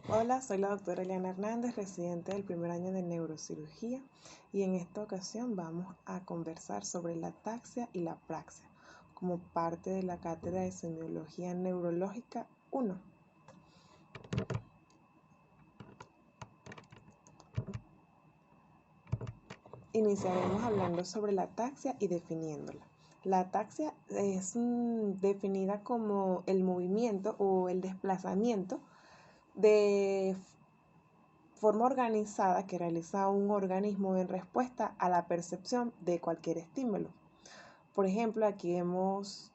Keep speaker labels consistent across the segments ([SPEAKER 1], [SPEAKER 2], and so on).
[SPEAKER 1] Hola, soy la doctora Eliana Hernández, residente del primer año de neurocirugía, y en esta ocasión vamos a conversar sobre la ataxia y la praxia como parte de la cátedra de semiología neurológica 1. Iniciaremos hablando sobre la ataxia y definiéndola. La ataxia es definida como el movimiento o el desplazamiento de forma organizada que realiza un organismo en respuesta a la percepción de cualquier estímulo. Por ejemplo, aquí hemos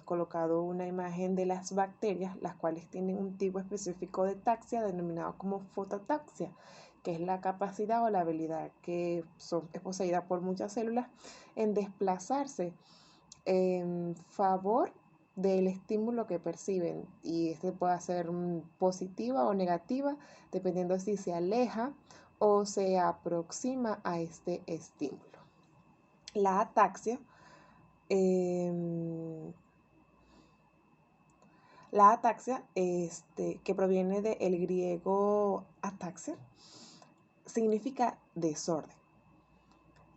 [SPEAKER 1] colocado una imagen de las bacterias, las cuales tienen un tipo específico de taxia denominado como fototaxia, que es la capacidad o la habilidad que es poseída por muchas células en desplazarse en favor del estímulo que perciben, y este puede ser positiva o negativa dependiendo si se aleja o se aproxima a este estímulo. La ataxia que proviene del griego ataxia, significa desorden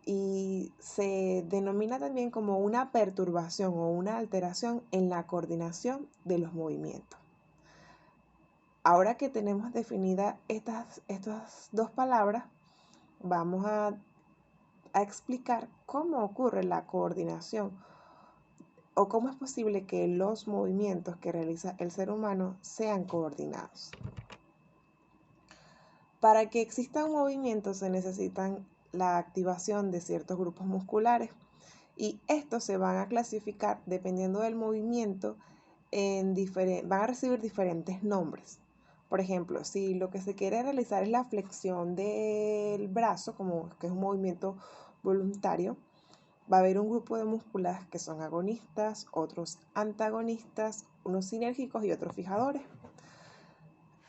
[SPEAKER 1] y se denomina también como una perturbación o una alteración en la coordinación de los movimientos. Ahora que tenemos definidas estas dos palabras, vamos a explicar cómo ocurre la coordinación o cómo es posible que los movimientos que realiza el ser humano sean coordinados. Para que exista un movimiento se necesitan la activación de ciertos grupos musculares, y estos se van a clasificar dependiendo del movimiento van a recibir diferentes nombres. Por ejemplo, si lo que se quiere realizar es la flexión del brazo, como que es un movimiento voluntario, va a haber un grupo de músculos que son agonistas, otros antagonistas, unos sinérgicos y otros fijadores.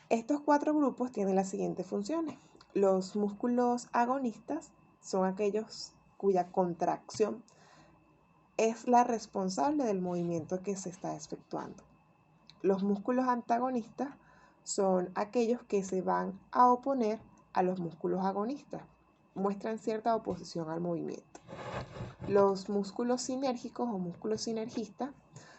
[SPEAKER 1] Estos cuatro grupos tienen las siguientes funciones. Los músculos agonistas son aquellos cuya contracción es la responsable del movimiento que se está efectuando. Los músculos antagonistas son aquellos que se van a oponer a los músculos agonistas, muestran cierta oposición al movimiento. Los músculos sinérgicos o músculos sinergistas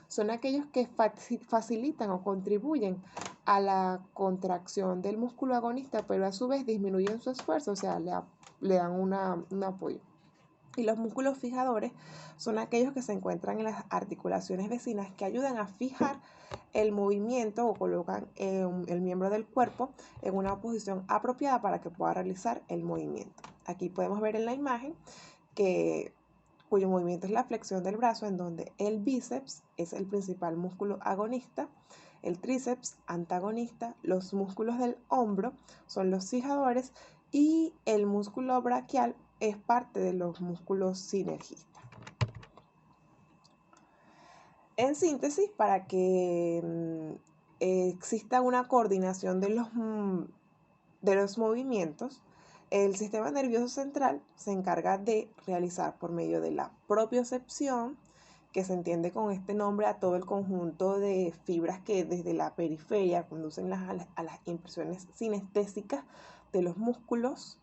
[SPEAKER 1] son aquellos que facilitan o contribuyen a la contracción del músculo agonista, pero a su vez disminuyen su esfuerzo, o sea, le dan un apoyo. Y los músculos fijadores son aquellos que se encuentran en las articulaciones vecinas, que ayudan a fijar el movimiento o colocan el miembro del cuerpo en una posición apropiada para que pueda realizar el movimiento. Aquí podemos ver en la imagen cuyo movimiento es la flexión del brazo, en donde el bíceps es el principal músculo agonista, el tríceps antagonista, los músculos del hombro son los fijadores y el músculo braquial es parte de los músculos sinergistas. En síntesis, para que exista una coordinación de los movimientos, el sistema nervioso central se encarga de realizar por medio de la propiocepción, que se entiende con este nombre a todo el conjunto de fibras que desde la periferia conducen a las impresiones sinestésicas de los músculos,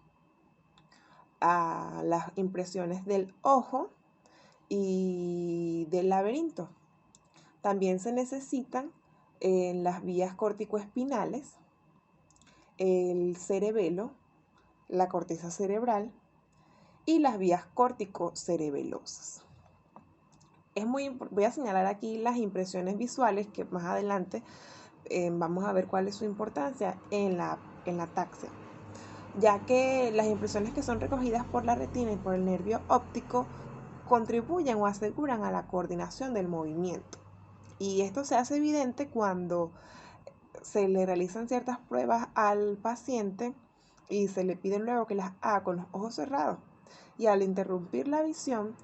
[SPEAKER 1] a las impresiones del ojo y del laberinto. También se necesitan las vías corticoespinales, el cerebelo, la corteza cerebral y las vías córtico-cerebelosas. Voy a señalar aquí las impresiones visuales, que más adelante vamos a ver cuál es su importancia en la ataxia, ya que las impresiones que son recogidas por la retina y por el nervio óptico contribuyen o aseguran a la coordinación del movimiento. Y esto se hace evidente cuando se le realizan ciertas pruebas al paciente y se le pide luego que las haga con los ojos cerrados. Y al interrumpir la visión,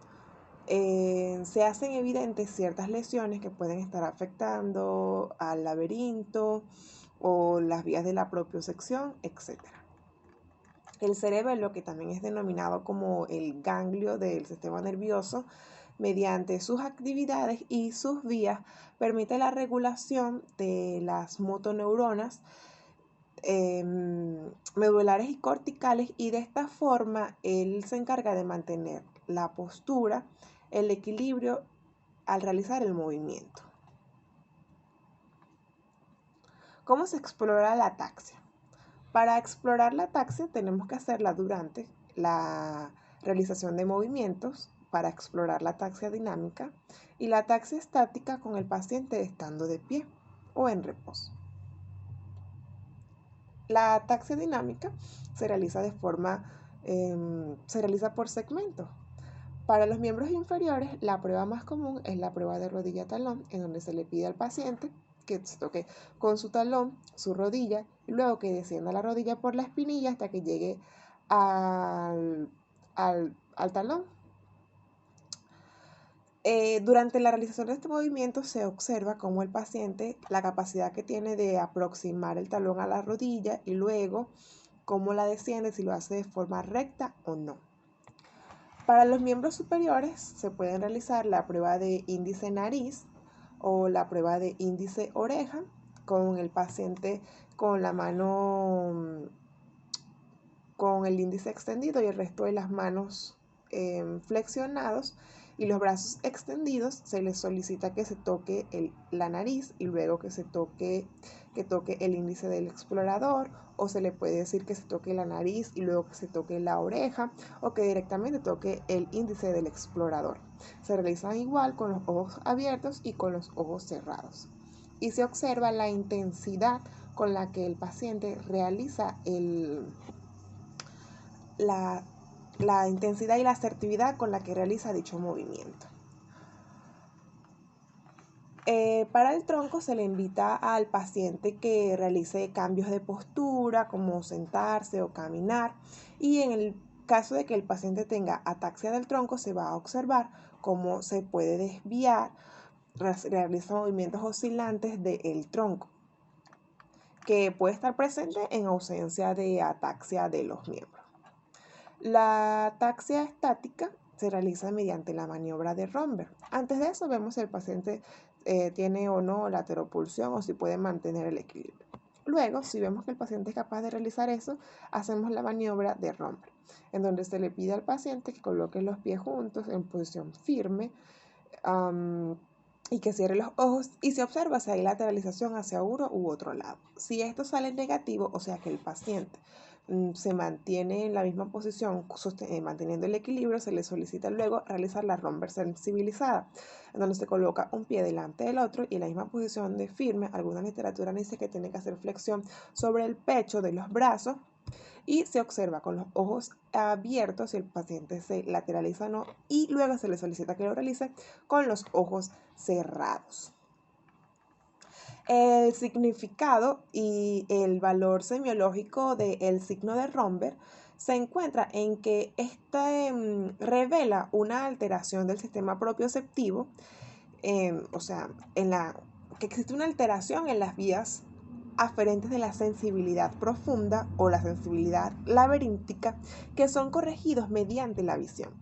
[SPEAKER 1] se hacen evidentes ciertas lesiones que pueden estar afectando al laberinto o las vías de la propiocepción, etc. El cerebelo, que también es denominado como el ganglio del sistema nervioso, mediante sus actividades y sus vías, permite la regulación de las motoneuronas medulares y corticales, y de esta forma él se encarga de mantener la postura, el equilibrio al realizar el movimiento. ¿Cómo se explora la ataxia? Para explorar la ataxia tenemos que hacerla durante la realización de movimientos, para explorar la ataxia dinámica, y la ataxia estática con el paciente estando de pie o en reposo. La ataxia dinámica se realiza se realiza por segmentos. Para los miembros inferiores, la prueba más común es la prueba de rodilla-talón, en donde se le pide al paciente que se toque con su talón, su rodilla, y luego que descienda la rodilla por la espinilla hasta que llegue al talón. Durante la realización de este movimiento se observa cómo el paciente, la capacidad que tiene de aproximar el talón a la rodilla, y luego cómo la desciende, si lo hace de forma recta o no. Para los miembros superiores se pueden realizar la prueba de índice nariz o la prueba de índice oreja, con el paciente con la mano, con el índice extendido y el resto de las manos flexionados, y los brazos extendidos. Se les solicita que se toque la nariz y luego que toque el índice del explorador, o se le puede decir que se toque la nariz y luego que se toque la oreja, o que directamente toque el índice del explorador. Se realizan igual con los ojos abiertos y con los ojos cerrados. Y se observa la intensidad con la que el paciente realiza la intensidad y la asertividad con la que realiza dicho movimiento. Para el tronco se le invita al paciente que realice cambios de postura, como sentarse o caminar, y en el caso de que el paciente tenga ataxia del tronco, se va a observar cómo se puede desviar, realiza movimientos oscilantes del tronco, que puede estar presente en ausencia de ataxia de los miembros. La ataxia estática se realiza mediante la maniobra de Romberg. Antes de eso vemos si el paciente tiene o no lateropulsión, o si puede mantener el equilibrio. Luego, si vemos que el paciente es capaz de realizar eso, hacemos la maniobra de Romberg, en donde se le pide al paciente que coloque los pies juntos en posición firme y que cierre los ojos, y se observa si hay lateralización hacia uno u otro lado. Si esto sale negativo, o sea que el paciente se mantiene en la misma posición, manteniendo el equilibrio, se le solicita luego realizar la Romberg sensibilizada, en donde se coloca un pie delante del otro y en la misma posición de firme. Alguna literatura dice que tiene que hacer flexión sobre el pecho de los brazos, y se observa con los ojos abiertos si el paciente se lateraliza o no, y luego se le solicita que lo realice con los ojos cerrados. El significado y el valor semiológico del signo de Romberg se encuentra en que revela una alteración del sistema propioceptivo, o sea, que existe una alteración en las vías aferentes de la sensibilidad profunda o la sensibilidad laberíntica, que son corregidos mediante la visión.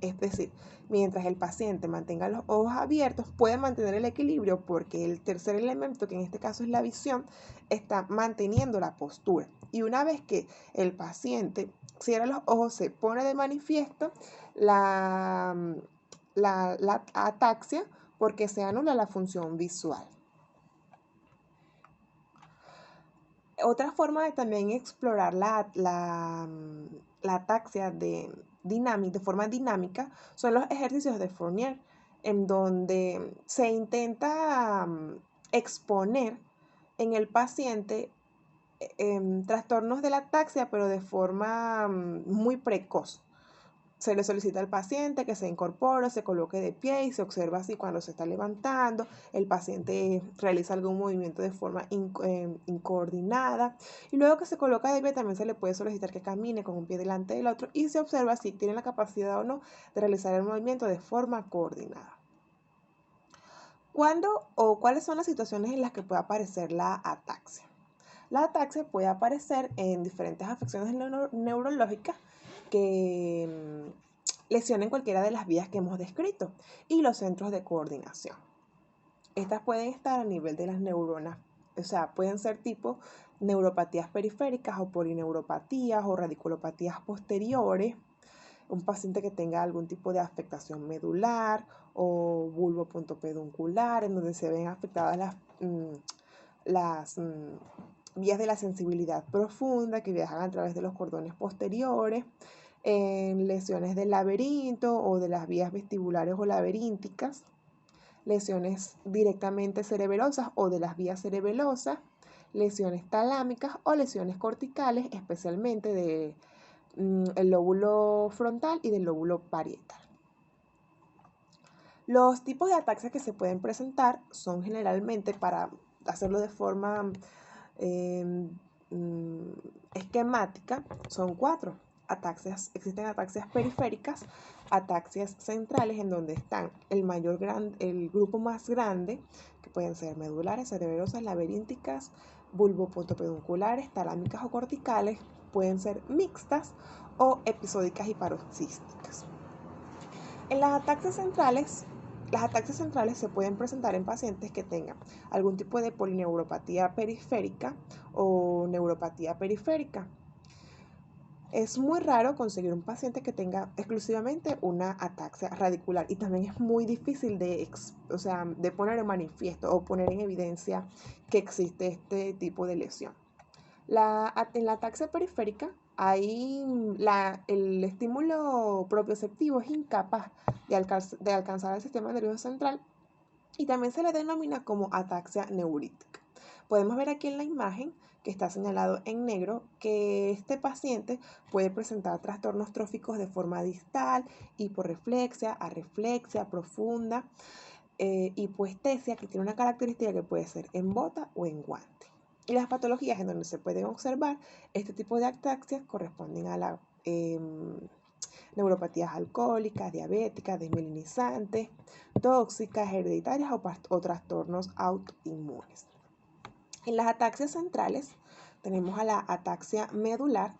[SPEAKER 1] Es decir, mientras el paciente mantenga los ojos abiertos, puede mantener el equilibrio, porque el tercer elemento, que en este caso es la visión, está manteniendo la postura. Y una vez que el paciente cierra los ojos, se pone de manifiesto la ataxia, porque se anula la función visual. Otra forma de también explorar la ataxia de forma dinámica son los ejercicios de Fournier, en donde se intenta exponer en el paciente trastornos de la ataxia, pero de forma muy precoz. Se le solicita al paciente que se incorpore, se coloque de pie y se observa así cuando se está levantando. El paciente realiza algún movimiento de forma incoordinada, y luego que se coloca de pie también se le puede solicitar que camine con un pie delante del otro, y se observa si tiene la capacidad o no de realizar el movimiento de forma coordinada. ¿Cuándo o cuáles son las situaciones en las que puede aparecer la ataxia? La ataxia puede aparecer en diferentes afecciones neurológicas que lesionen cualquiera de las vías que hemos descrito y los centros de coordinación. Estas pueden estar a nivel de las neuronas O sea, pueden ser tipo neuropatías periféricas o polineuropatías o radiculopatías posteriores, un paciente que tenga algún tipo de afectación medular o bulbo puntopeduncular, en donde se ven afectadas las vías de la sensibilidad profunda que viajan a través de los cordones posteriores, en lesiones del laberinto o de las vías vestibulares o laberínticas, lesiones directamente cerebelosas o de las vías cerebelosas, lesiones talámicas o lesiones corticales, especialmente del lóbulo frontal y del lóbulo parietal. Los tipos de ataxia que se pueden presentar son generalmente, para hacerlo de forma esquemática, son 4. Existen ataxias periféricas, ataxias centrales, en donde están el grupo más grande, que pueden ser medulares, cerebelosas, laberínticas, bulbopuntopedunculares, talámicas o corticales, pueden ser mixtas o episódicas y paroxísticas. En las ataxias centrales se pueden presentar en pacientes que tengan algún tipo de polineuropatía periférica o neuropatía periférica. Es muy raro conseguir un paciente que tenga exclusivamente una ataxia radicular, y también es muy difícil de poner en manifiesto o poner en evidencia que existe este tipo de lesión. En la ataxia periférica, el estímulo propioceptivo es incapaz de alcanzar el sistema nervioso central, y también se le denomina como ataxia neurítica. Podemos ver aquí en la imagen, que está señalado en negro, que este paciente puede presentar trastornos tróficos de forma distal, hiporreflexia, arreflexia profunda, hipoestesia, que tiene una característica que puede ser en bota o en guante. Y las patologías en donde se pueden observar este tipo de ataxias corresponden a las neuropatías alcohólicas, diabéticas, desmielinizantes, tóxicas, hereditarias o trastornos autoinmunes. En las ataxias centrales tenemos a la ataxia medular,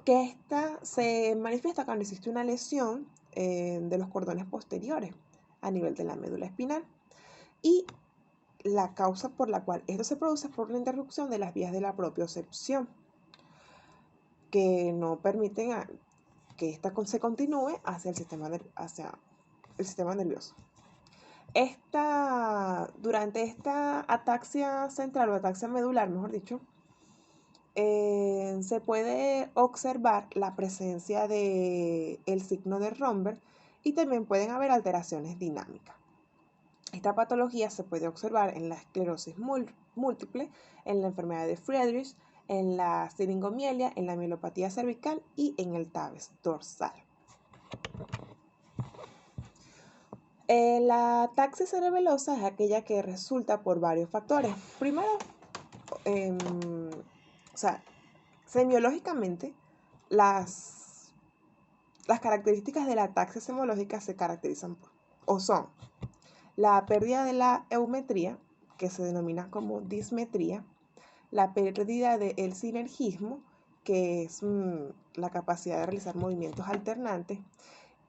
[SPEAKER 1] que esta se manifiesta cuando existe una lesión de los cordones posteriores a nivel de la médula espinal, y la causa por la cual esto se produce es por la interrupción de las vías de la propiocepción, que no permiten que esta se continúe hacia el sistema nervioso. Durante esta ataxia central o ataxia medular, mejor dicho, se puede observar la presencia del signo de Romberg, y también pueden haber alteraciones dinámicas. Esta patología se puede observar en la esclerosis múltiple, en la enfermedad de Friedreich, en la siringomielia, en la mielopatía cervical y en el tabes dorsal. La ataxia cerebelosa es aquella que resulta por varios factores. Primero, semiológicamente, las características de la ataxia semológica se caracterizan son la pérdida de la eumetría, que se denomina como dismetría, la pérdida del sinergismo, que es la capacidad de realizar movimientos alternantes,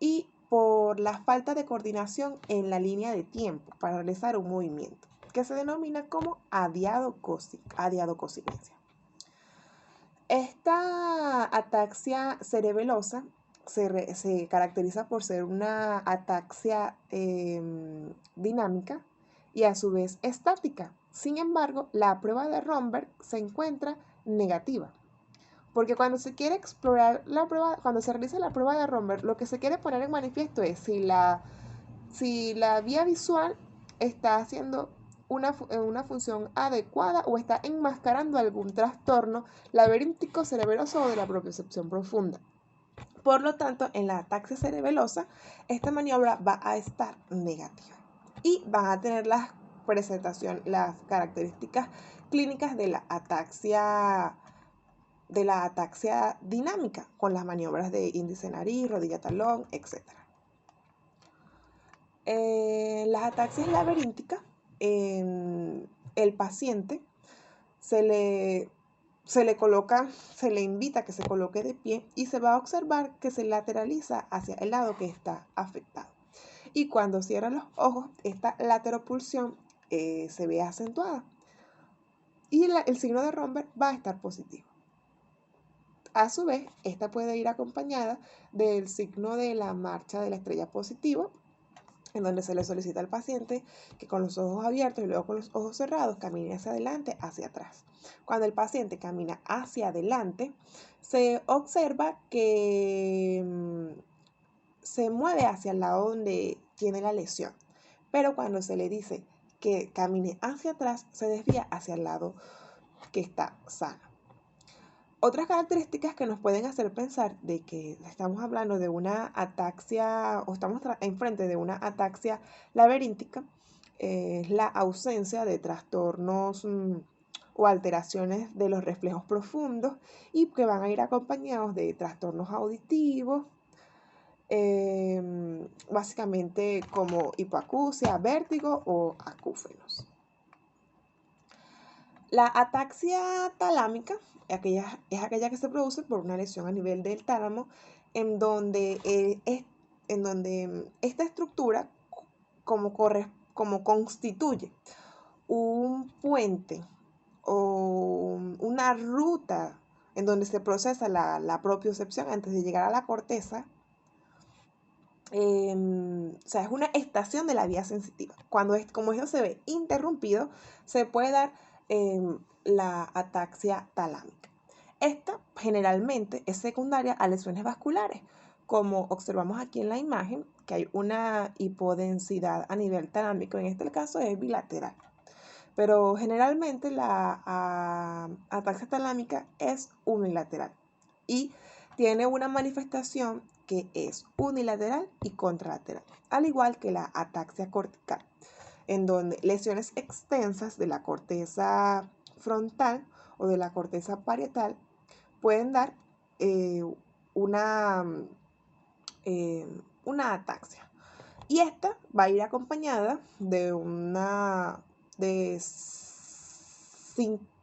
[SPEAKER 1] y por la falta de coordinación en la línea de tiempo para realizar un movimiento, que se denomina como adiadocosinesia. Esta ataxia cerebelosa se caracteriza por ser una ataxia dinámica y a su vez estática. Sin embargo, la prueba de Romberg se encuentra negativa, porque cuando se quiere explorar cuando se realiza la prueba de Romberg, lo que se quiere poner en manifiesto es si la vía visual está haciendo una función adecuada o está enmascarando algún trastorno laberíntico, cerebeloso o de la propiocepción profunda. Por lo tanto, en la ataxia cerebelosa, esta maniobra va a estar negativa y van a tener las características clínicas de la ataxia dinámica, con las maniobras de índice nariz, rodilla talón, etc. Las ataxias laberínticas, el paciente se le invita a que se coloque de pie, y se va a observar que se lateraliza hacia el lado que está afectado. Y cuando cierra los ojos, esta lateropulsión se ve acentuada. y el signo de Romberg va a estar positivo. A su vez, esta puede ir acompañada del signo de la marcha de la estrella positivo, en donde se le solicita al paciente que con los ojos abiertos y luego con los ojos cerrados camine hacia adelante, hacia atrás. Cuando el paciente camina hacia adelante, se observa que se mueve hacia el lado donde tiene la lesión, pero cuando se le dice que camine hacia atrás, se desvía hacia el lado que está sano. Otras características que nos pueden hacer pensar de que estamos hablando de una ataxia o estamos enfrente de una ataxia laberíntica es la ausencia de trastornos o alteraciones de los reflejos profundos y que van a ir acompañados de trastornos auditivos, básicamente como hipoacusia, vértigo o acúfenos. La ataxia talámica es aquella que se produce por una lesión a nivel del tálamo, en donde esta estructura como constituye un puente o una ruta en donde se procesa la propiocepción antes de llegar a la corteza. O sea, es una estación de la vía sensitiva. Como eso se ve interrumpido, se puede dar la ataxia talámica. Esta generalmente es secundaria a lesiones vasculares, como observamos aquí en la imagen, que hay una hipodensidad a nivel talámico, en este caso es bilateral. Pero generalmente la ataxia talámica es unilateral y tiene una manifestación que es unilateral y contralateral, al igual que la ataxia cortical, en donde lesiones extensas de la corteza frontal o de la corteza parietal pueden dar una ataxia. Y esta va a ir acompañada de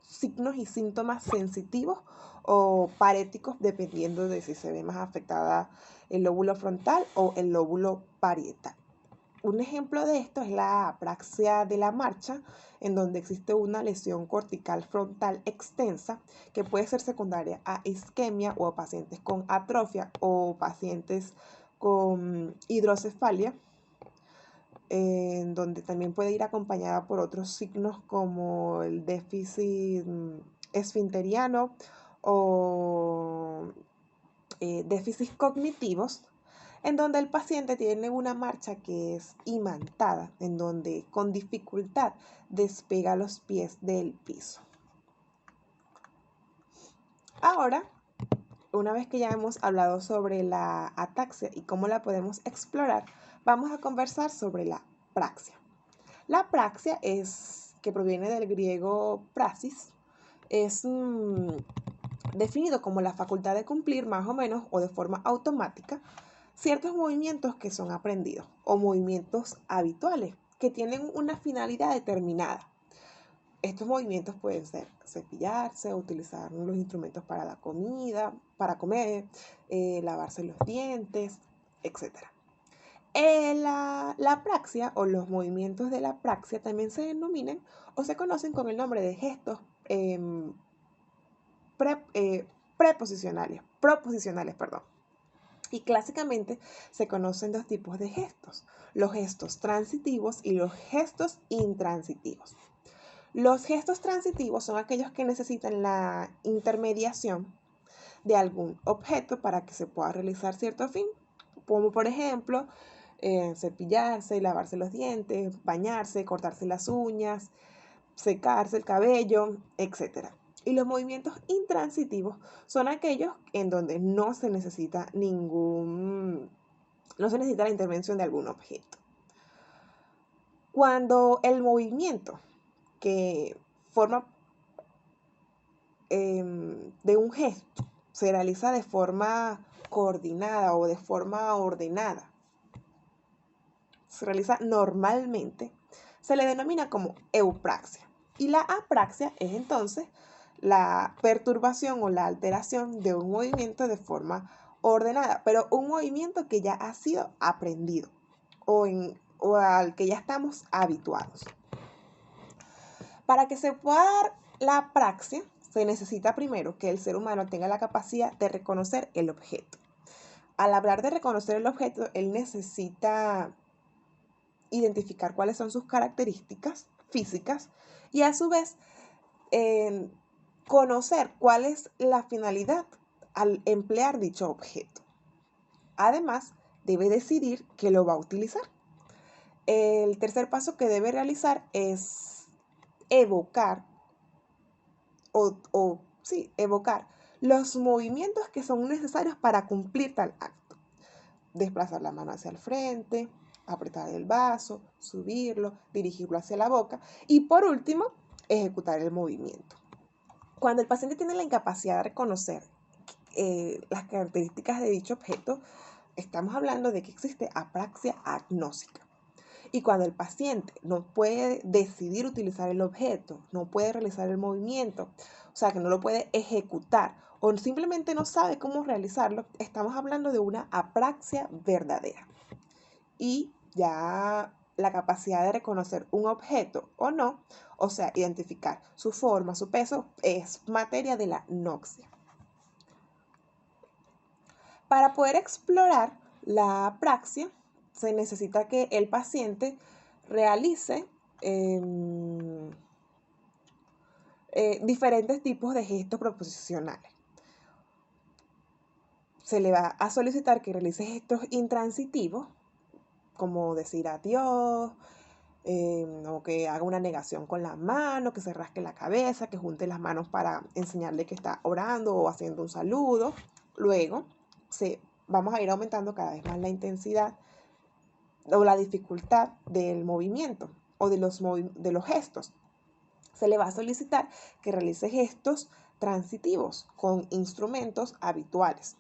[SPEAKER 1] signos y síntomas sensitivos o paréticos, dependiendo de si se ve más afectada el lóbulo frontal o el lóbulo parietal. Un ejemplo de esto es la apraxia de la marcha, en donde existe una lesión cortical frontal extensa que puede ser secundaria a isquemia o a pacientes con atrofia o pacientes con hidrocefalia, en donde también puede ir acompañada por otros signos como el déficit esfinteriano o déficits cognitivos, en donde el paciente tiene una marcha que es imantada, en donde con dificultad despega los pies del piso. Ahora, una vez que ya hemos hablado sobre la ataxia y cómo la podemos explorar, vamos a conversar sobre la praxia. La praxia que proviene del griego praxis, es definido como la facultad de cumplir más o menos o de forma automática ciertos movimientos que son aprendidos o movimientos habituales que tienen una finalidad determinada. Estos movimientos pueden ser cepillarse, utilizar los instrumentos para la comida, para comer, lavarse los dientes, etc. La praxia o los movimientos de la praxia también se denominan o se conocen con el nombre de gestos proposicionales. Y clásicamente se conocen dos tipos de gestos, los gestos transitivos y los gestos intransitivos. Los gestos transitivos son aquellos que necesitan la intermediación de algún objeto para que se pueda realizar cierto fin, como por ejemplo cepillarse, lavarse los dientes, bañarse, cortarse las uñas, secarse el cabello, etc. Y los movimientos intransitivos son aquellos en donde no se necesita la intervención de algún objeto. Cuando el movimiento que forma de un gesto se realiza de forma coordinada o de forma ordenada, se realiza normalmente, se le denomina como eupraxia. Y la apraxia es entonces la perturbación o la alteración de un movimiento de forma ordenada, pero un movimiento que ya ha sido aprendido o al que ya estamos habituados. Para que se pueda dar la apraxia se necesita primero que el ser humano tenga la capacidad de reconocer el objeto. Al hablar de reconocer el objeto, él necesita identificar cuáles son sus características físicas y a su vez conocer cuál es la finalidad al emplear dicho objeto. Además, debe decidir que lo va a utilizar. El tercer paso que debe realizar es evocar evocar los movimientos que son necesarios para cumplir tal acto. Desplazar la mano hacia el frente, apretar el vaso, subirlo, dirigirlo hacia la boca y por último, ejecutar el movimiento. Cuando el paciente tiene la incapacidad de reconocer las características de dicho objeto, estamos hablando de que existe apraxia agnósica. Y cuando el paciente no puede decidir utilizar el objeto, no puede realizar el movimiento, o sea, que no lo puede ejecutar o simplemente no sabe cómo realizarlo, estamos hablando de una apraxia verdadera. Y ya la capacidad de reconocer un objeto o no, o sea, identificar su forma, su peso, es materia de la noxia. Para poder explorar la apraxia, se necesita que el paciente realice diferentes tipos de gestos proposicionales. Se le va a solicitar que realice gestos intransitivos, como decir adiós, o que haga una negación con la mano, que se rasque la cabeza, que junte las manos para enseñarle que está orando o haciendo un saludo. Luego, vamos a ir aumentando cada vez más la intensidad o la dificultad del movimiento o de los gestos. Se le va a solicitar que realice gestos transitivos con instrumentos habituales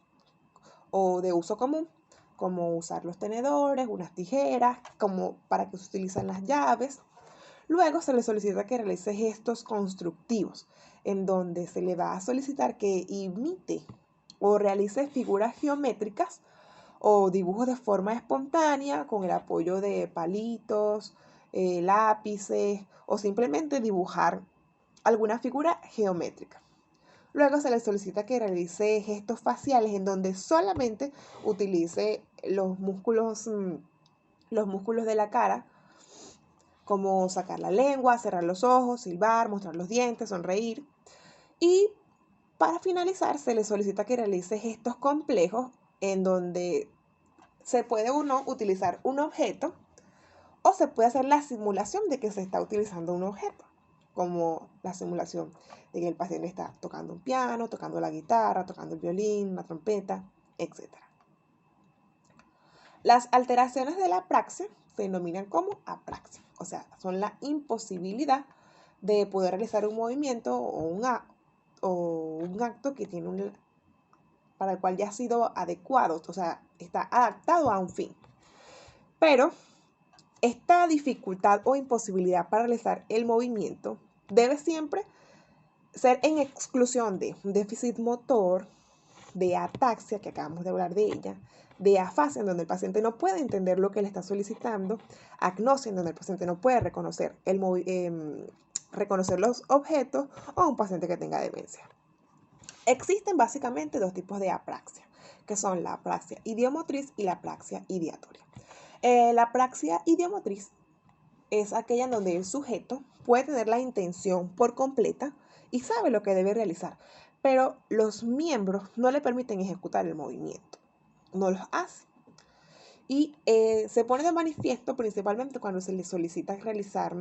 [SPEAKER 1] o de uso común, como usar los tenedores, unas tijeras, como para que se utilizan las llaves. Luego se le solicita que realice gestos constructivos, en donde se le va a solicitar que imite o realice figuras geométricas o dibujos de forma espontánea con el apoyo de palitos, lápices o simplemente dibujar alguna figura geométrica. Luego se le solicita que realice gestos faciales en donde solamente utilice los músculos de la cara, como sacar la lengua, cerrar los ojos, silbar, mostrar los dientes, sonreír. Y para finalizar, se le solicita que realice gestos complejos en donde se puede uno utilizar un objeto o se puede hacer la simulación de que se está utilizando un objeto, como la simulación de que el paciente está tocando un piano, tocando la guitarra, tocando el violín, una trompeta, etc. Las alteraciones de la apraxia se denominan como apraxia, o sea, son la imposibilidad de poder realizar un movimiento o un acto que tiene para el cual ya ha sido adecuado, o sea, está adaptado a un fin. Pero esta dificultad o imposibilidad para realizar el movimiento debe siempre ser en exclusión de un déficit motor, de ataxia, que acabamos de hablar de ella, de afasia, en donde el paciente no puede entender lo que le está solicitando, agnosia, en donde el paciente no puede reconocer los objetos, o un paciente que tenga demencia. Existen básicamente dos tipos de apraxia, que son la apraxia idiomotriz y la apraxia ideatoria. La apraxia idiomotriz es aquella en donde el sujeto puede tener la intención por completa y sabe lo que debe realizar, pero los miembros no le permiten ejecutar el movimiento, no los hace. Y se pone de manifiesto principalmente cuando se le solicita realizar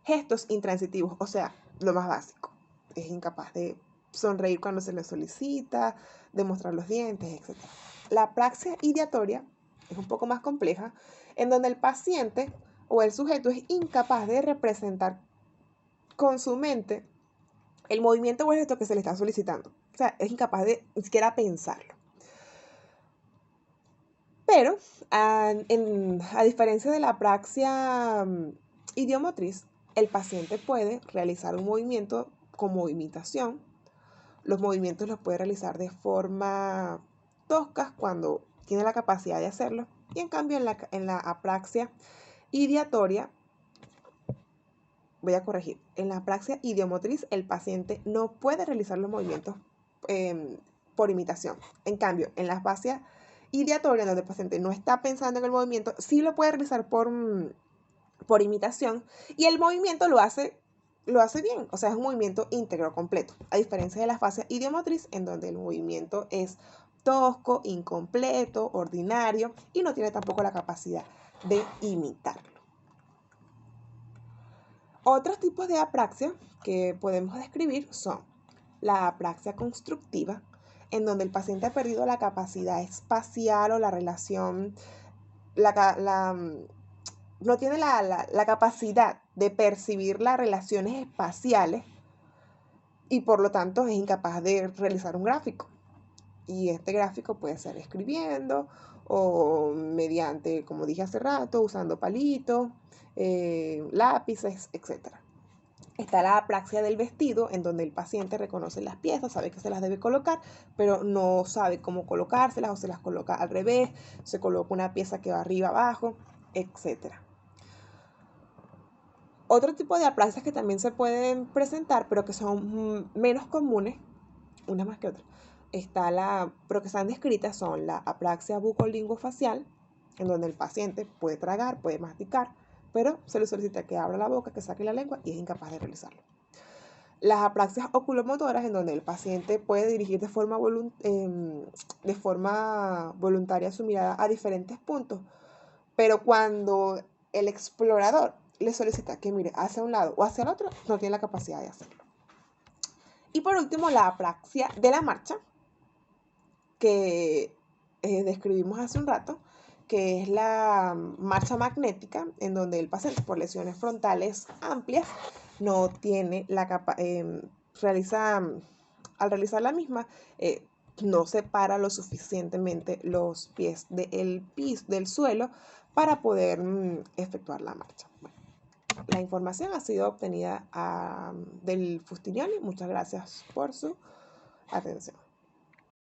[SPEAKER 1] gestos intransitivos, o sea, lo más básico. Es incapaz de sonreír cuando se le solicita, de mostrar los dientes, etc. La apraxia ideatoria es un poco más compleja, en donde el paciente o el sujeto es incapaz de representar con su mente el movimiento o el gesto que se le está solicitando. O sea, es incapaz de ni siquiera pensarlo. Pero, a diferencia de la apraxia idiomotriz, el paciente puede realizar un movimiento como imitación. Los movimientos los puede realizar de forma tosca cuando tiene la capacidad de hacerlo. Y en cambio, en la apraxia ideatoria, voy a corregir, en la apraxia idiomotriz el paciente no puede realizar los movimientos por imitación. En cambio, en la afasia ideatoria, donde el paciente no está pensando en el movimiento, sí lo puede realizar por imitación, y el movimiento lo hace bien, o sea, es un movimiento íntegro, completo, a diferencia de la afasia idiomotriz, en donde el movimiento es tosco, incompleto, ordinario, y no tiene tampoco la capacidad de imitarlo. Otros tipos de apraxia que podemos describir son la apraxia constructiva, en donde el paciente ha perdido la capacidad espacial o la relación, no tiene la capacidad de percibir las relaciones espaciales y por lo tanto es incapaz de realizar un gráfico. Y este gráfico puede ser escribiendo o mediante, como dije hace rato, usando palitos, lápices, etc. Está la apraxia del vestido, en donde el paciente reconoce las piezas, sabe que se las debe colocar, pero no sabe cómo colocárselas o se las coloca al revés, se coloca una pieza que va arriba, abajo, etc. Otro tipo de apraxias que también se pueden presentar, pero que son menos comunes, unas más que otras, pero que están descritas, son la apraxia bucolinguofacial, en donde el paciente puede tragar, puede masticar, pero se le solicita que abra la boca, que saque la lengua y es incapaz de realizarlo. Las apraxias oculomotoras, en donde el paciente puede dirigir de forma voluntaria su mirada a diferentes puntos, pero cuando el explorador le solicita que mire hacia un lado o hacia el otro, no tiene la capacidad de hacerlo. Y por último, la apraxia de la marcha, que describimos hace un rato, que es la marcha magnética, en donde el paciente por lesiones frontales amplias no tiene la capacidad, al realizar la misma, no separa lo suficientemente los pies del suelo para poder efectuar la marcha. Bueno, la información ha sido obtenida del Fustiniani. Muchas gracias por su atención.